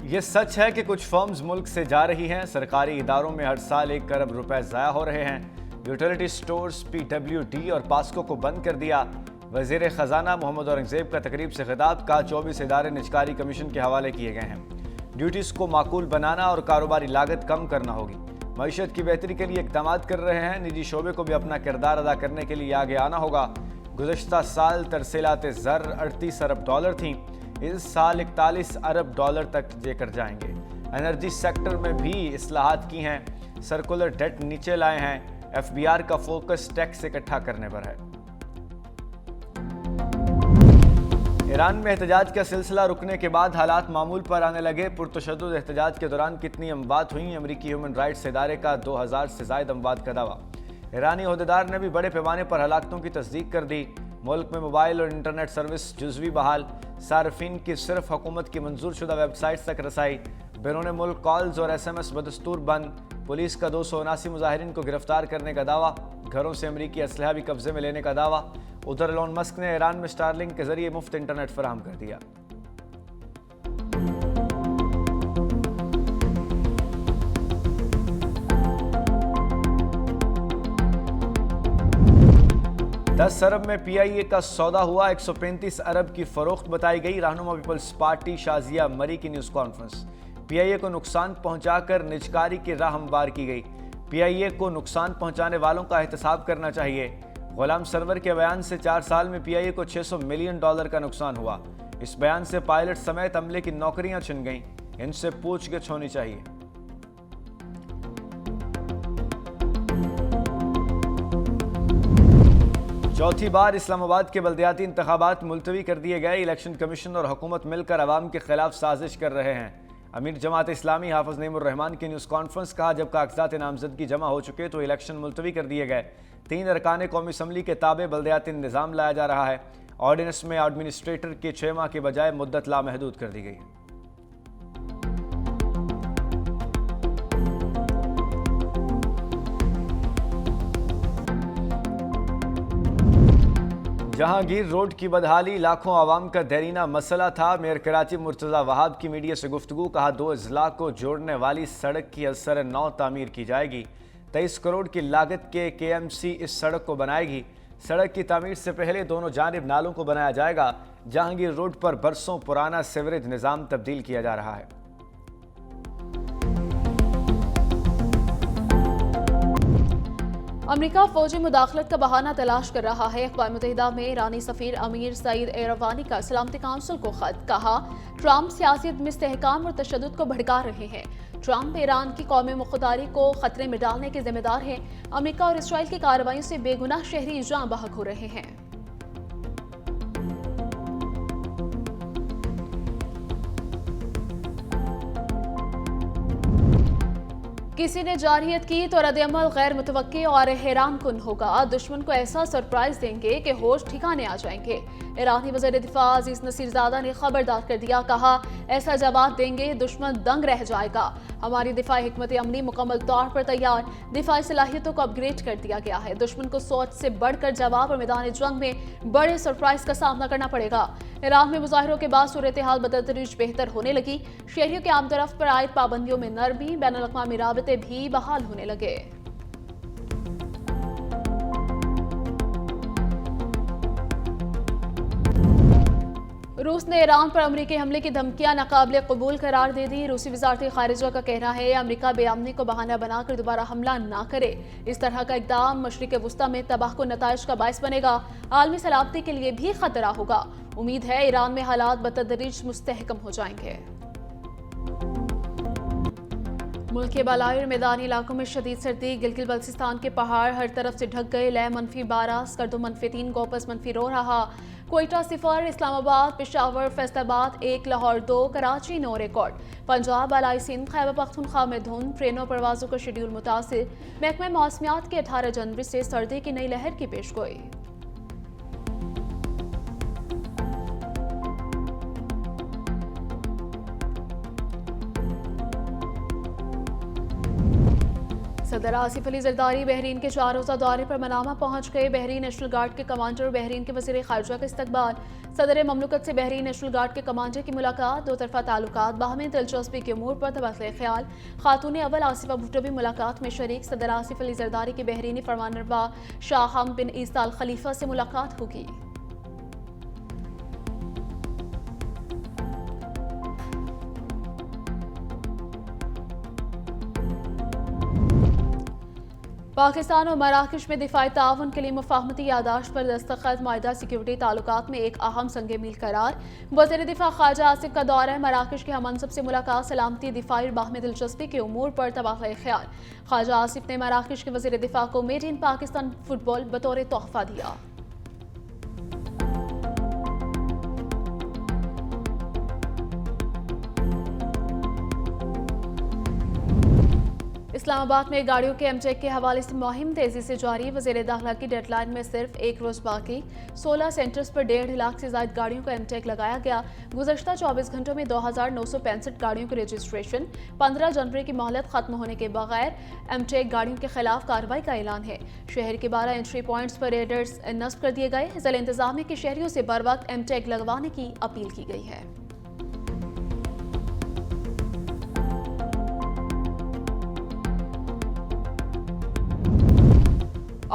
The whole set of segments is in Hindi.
ये सच है कि कुछ फर्म्स मुल्क से जा रही हैं। सरकारी इदारों में हर साल 1 अरब रुपए ज़ाया हो रहे हैं। यूटिलिटी स्टोर्स, PWD और पास्को को बंद कर दिया। वज़ीर ख़जाना मोहम्मद औरंगज़ेब का तकरीब से खिताब का 24 इदारे निजकारी कमीशन के हवाले किए गए हैं। ड्यूटीज़ को माकूल बनाना और कारोबारी लागत कम करना होगी। मईशत की बेहतरी के लिए इक़दाम कर रहे हैं। निजी शोबे को भी अपना किरदार अदा करने के लिए आगे आना होगा। गुज़श्ता साल तरसीलात ज़र 38 अरब डॉलर थीं, इस साल 41 अरब डॉलर तक लेकर जाएंगे। एनर्जी सेक्टर में भी इस्लाहात की हैं। सर्कुलर डेट नीचे लाए हैं। FBR का फोकस टैक्स इकट्ठा करने पर है। ईरान में एहतजाज का सिलसिला रुकने के बाद हालात मामूल पर आने लगे। पुरतशद्दुद एहतजाज के दौरान कितनी अमवात हुई? अमरीकी ह्यूमन राइट्स इदारे का 2000 से ज़ायद अमवात का दावा। ईरानी ओहदेदार ने भी बड़े पैमाने पर हलाकतों की तस्दीक कर दी। मुल्क में मोबाइल और इंटरनेट सर्विस जुज़वी बहाल। सार्फिन की सिर्फ हुकूमत की मंजूर शुदा वेबसाइट्स तक रसाई। बैरून मुल्क कॉल्स और SMS बदस्तूर बंद। पुलिस का 279 मुजाहिरीन को गिरफ्तार करने का दावा। घरों से अमरीकी असलहा भी कब्जे में लेने का दावा। उधर एलोन मस्क ने ईरान में स्टारलिंक के जरिए मुफ्त इंटरनेट फराहम कर दिया। दस अरब में PIA का सौदा हुआ। 135 अरब की फरोख्त बताई गई। रहनुमा पीपल्स पार्टी शाजिया मरी की न्यूज़ कॉन्फ्रेंस। PIA को नुकसान पहुंचाकर निजकारी की राह हमवार की गई। PIA को नुकसान पहुंचाने वालों का एहतसाब करना चाहिए। गुलाम सरवर के बयान से 4 साल में PIA को $600 मिलियन का नुकसान हुआ। इस बयान से पायलट समेत अमले की नौकरियां छिन गईं। इनसे पूछगिछ होनी चाहिए। चौथी बार इस्लामाबाद के बल्दियाती इंतखाबात मुलतवी कर दिए गए। इलेक्शन कमीशन और हुकूमत मिलकर अवाम के खिलाफ साजिश कर रहे हैं। अमीर जमात इस्लामी हाफिज नईमुर रहमान की न्यूज़ कॉन्फ्रेंस कहा, जब कागजात नामजदगी जमा हो चुके तो इलेक्शन मुलतवी कर दिए गए। 3 अरकान कौमी असम्बली के ताबे बल्दियाती निज़ाम लाया जा रहा है। ऑर्डिनेंस में एडमिनिस्ट्रेटर के 6 माह के बजाय मुद्दत लामहदूद कर दी गई है। जहांगीर रोड की बदहाली लाखों आवाम का देरीना मसला था। मेयर कराची मुर्तज़ा वहाब की मीडिया से गुफ्तगू। कहा, 2 अजला को जोड़ने वाली सड़क की असर नौ तामीर की जाएगी। 23 करोड़ की लागत के KMC इस सड़क को बनाएगी। सड़क की तामीर से पहले दोनों जानिब नालों को बनाया जाएगा। जहांगीर रोड पर बरसों पुराना सीवरेज निज़ाम तब्दील किया जा रहा है। अमेरिका फौजी मुदाखलत का बहाना तलाश कर रहा है। अक़वाम मुत्तहिदा में ईरानी सफ़ीर अमीर सईद एरवानी का सलामती काउंसिल को खत। कहा, ट्रंप सियासत में इस्तेहकाम और तशद्दुद को भड़का रहे हैं। ट्रंप ईरान की कौमी मुख्तारी को खतरे में डालने के जिम्मेदार हैं। अमेरिका और इसराइल की कार्रवाई से बेगुनाह शहरी जाँ बहक हो रहे हैं। किसी ने जारहियत की तो रद्द-ए-अमल गैर मुतवक्की और हैरान कुन होगा। दुश्मन को ऐसा सरप्राइज देंगे कि होश ठिकाने आ जाएंगे। ईरानी वज़ीर दिफा अजीज नसीरज़ादा ने खबरदार कर दिया। कहा, ऐसा जवाब देंगे दुश्मन दंग रह जाएगा। हमारी दिफाई हिकमत अमली मुकम्मल तौर पर तैयार। दिफाई सलाहियतों को अपग्रेड कर दिया गया है। दुश्मन को सोच से बढ़कर जवाब और मैदान जंग में बड़े सरप्राइज का सामना करना पड़ेगा। ईरान में मुजाहिरों के बाद सूरत हाल बदतदरीज बेहतर होने लगी। शहरियों के आमदरफ्त पर आयद पाबंदियों में नरमी। बैनुल-अक़वामी राबिते भी बहाल होने लगे। रूस ने ईरान पर अमरीकी हमले की धमकियां नाकाबिले कबूल करार दे दी। रूसी वज़ारत ख़ारिजा का कहना है, अमरीका बेअमनी को बहाना बनाकर दोबारा हमला ना करे। इस तरह का इक़दाम मशरिक़ वुस्ता में तबाहकुन नताइज का बाइस बनेगा। आलमी सलामती के लिए भी खतरा होगा। उम्मीद है ईरान में हालात बतदरीज मुस्तहकम हो जाएंगे। मुल्क के बालाई और मैदानी इलाकों में शदीद सर्दी। गिलगित बल्तिस्तान के पहाड़ हर तरफ से ढक गए। लय -12, स्कर्दो -3, गोपस -2 रहा। कोयटा 0, इस्लामाबाद, पेशावर, फैसलाबाद 1, लाहौर 2, कराची 9 रिकॉर्ड। पंजाब, अलाई सिंध, खैबर पख्तूनख्वा में धुंध। ट्रेनों परवाजों का शेड्यूल मुतासिर। महकमा मौसमियात के 18 जनवरी से सर्दी की नई लहर की पेशगोई। सदर आसिफ अली जरदारी बहरीन के 4 रोज़ा दौरे पर मनामा पहुंच गए। बहरीन नेशनल गार्ड के कमांडर और बहरीन के वज़ीर ख़ारजा का इस्तकबाल। सदर ममलकत से बहरीन नेशनल गार्ड के कमांडर की मुलाकात। दो तरफा ताल्लुकात, बाहमी दिलचस्पी के अमूर पर तबादला ख्याल। खातून अव्वल आसिफा भुट्टो भी मुलाकात में शरीक। सदर आसिफ अली जरदारी की बहरीनी फरमानरवा शाह हम बिन ईसा अल खलीफा से मुलाकात होगी। पाकिस्तान और मराकश में दिफाई ताउन के लिए मुफाहमती यादाश्त पर दस्तखत। माहिदा सिक्योरिटी ताल्लुकात में एक अहम संगे मील करार। वज़ीर दिफा ख्वाजा आसिफ का दौरा। मराकश के हममनसब से मुलाकात। सलामती, दिफाई और बाहमी दिलचस्पी के उमूर पर तबादला ख्याल। ख्वाजा आसिफ ने मराकश के वज़ीर दिफा को मेड इन पाकिस्तान फुटबॉल बतौर तोहफा दिया। इस्लामाबाद में गाड़ियों के एमटेक के हवाले से मुहिम तेजी से जारी। वज़ीर दाखिला की डेडलाइन में सिर्फ एक रोज बाकी। 16 सेंटर्स पर 1.5 लाख से ज्यादा गाड़ियों का एमटेक लगाया गया। गुज़श्ता 24 घंटों में 2965 गाड़ियों की रजिस्ट्रेशन। 15 जनवरी की मोहलत खत्म होने के बगैर एमटेक गाड़ियों के खिलाफ कार्रवाई का ऐलान है। शहर के 12 एंट्री पॉइंट्स पर रेडर्स नस्ब कर दिए गए। जिला इंतजामिया के शहरियों से बर वक्त एमटेक लगवाने की अपील की गई है।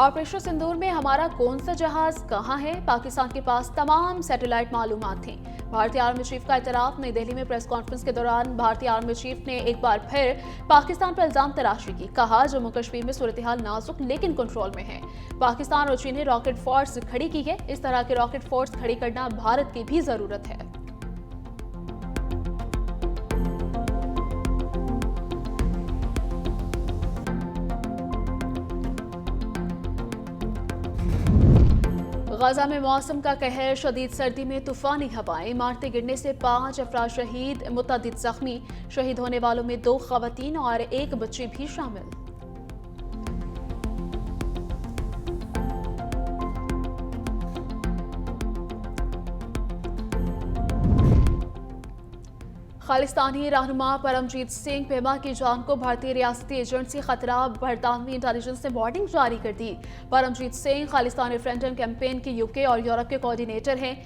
ऑपरेशन सिंदूर में हमारा कौन सा जहाज कहां है? पाकिस्तान के पास तमाम सैटेलाइट मालूमात थी। भारतीय आर्मी चीफ का इतराफ। नई दिल्ली में प्रेस कॉन्फ्रेंस के दौरान भारतीय आर्मी चीफ ने एक बार फिर पाकिस्तान पर इल्जाम तराशी की। कहा, जम्मू कश्मीर में सूरत हाल नाजुक लेकिन कंट्रोल में है। पाकिस्तान और चीन ने रॉकेट फोर्स खड़ी की है। इस तरह के रॉकेट फोर्स खड़ी करना भारत की भी जरूरत है। गाजा में मौसम का कहर। शदीद सर्दी में तूफानी हवाएं। इमारतें गिरने से 5 अफराद शहीद, मुतअद्दिद जख्मी। शहीद होने वालों में 2 खवातीन और 1 बच्ची भी शामिल। खालिस्तानी रहनुमा परमजीत सिंह पेमा की जान को भारतीय रियासती एजेंसी खतरा। बरतानवी इंटेलिजेंस ने वार्निंग जारी कर दी। परमजीत सिंह खालिस्तानी फ्रंटल कैंपेन के यूके और यूरोप के कोऑर्डिनेटर हैं।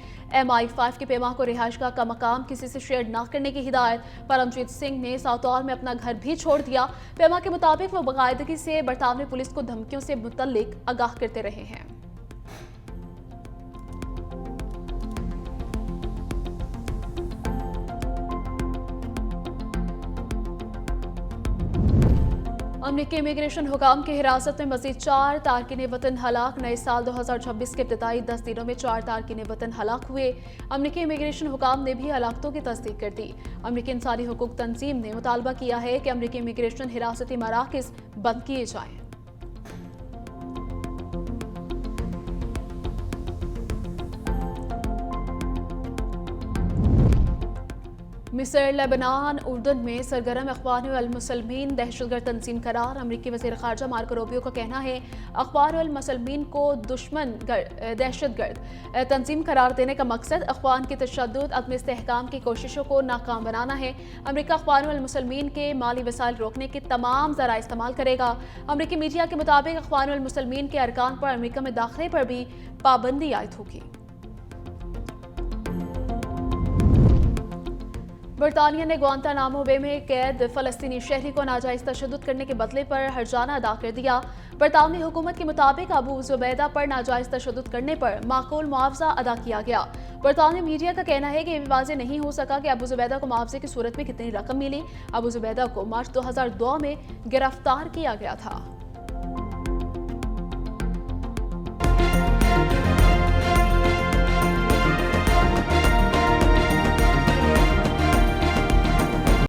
MI5 के पेमा को रिहाइशगाह का मकाम किसी से शेयर न करने की हिदायत। परमजीत सिंह ने साउथॉल में अपना घर भी छोड़ दिया। पेमा के मुताबिक वो बाकायदगी से बरतानवी पुलिस को धमकियों से मुतल्लिक आगाह करते रहे हैं। अमरीकी इमिग्रेशन हुकाम की हिरासत में मजीद 4 तारकिन वतन हलाक। नए साल 2026 के इब्तिदाई 10 दिनों में 4 तारकिन वतन हलाक हुए। अमरीकी इमिग्रेशन हुकाम ने भी हलाकतों की तस्दीक कर दी। अमरीकी इंसानी हुकूक तंजीम ने मुतालबा किया है कि अमरीकी इमिग्रेशन हिरासती मराकज़ बंद किए जाएं। मिस्र, लेबनान, उर्दन में सरगर्म अखबार अल मुसलमीन दहशतगर्द तंजीम करार। अमरीकी वज़ीर ख़ारजा मार्को रूबियो का कहना है, अखबार अल मुसलमीन को दहशतगर्द तंजीम करार देने का मकसद अखबार की तशद्दुद, अदम इस्तेहकाम की कोशिशों को नाकाम बनाना है। अमरीका अखबार अल मुसलमीन के माली वसाइल रोकने के तमाम ज़राए इस्तेमाल करेगा। अमरीकी मीडिया के मुताबिक अखबार अल मुसलमीन के अरकान पर अमरीका में दाखिले पर भी पाबंदी आयद होगी। बरतानिया ने गुआंतानामो बे में कैद फ़लस्तीनी शहरी को नाजायज़ तशद्दुद करने के बदले पर हर्जाना अदा कर दिया। बरतानवी हुकूमत के मुताबिक अबू जुबैदा पर नाजायज़ तशद्दुद करने पर माकूल मुआवजा अदा किया गया। बरतानवी मीडिया का कहना है कि ये भी वाज़ेह नहीं हो सका कि अबू जुबैदा को मुआवजे की सूरत में कितनी रकम मिली। अबू जुबैदा को मार्च 2002 में गिरफ्तार किया गया था।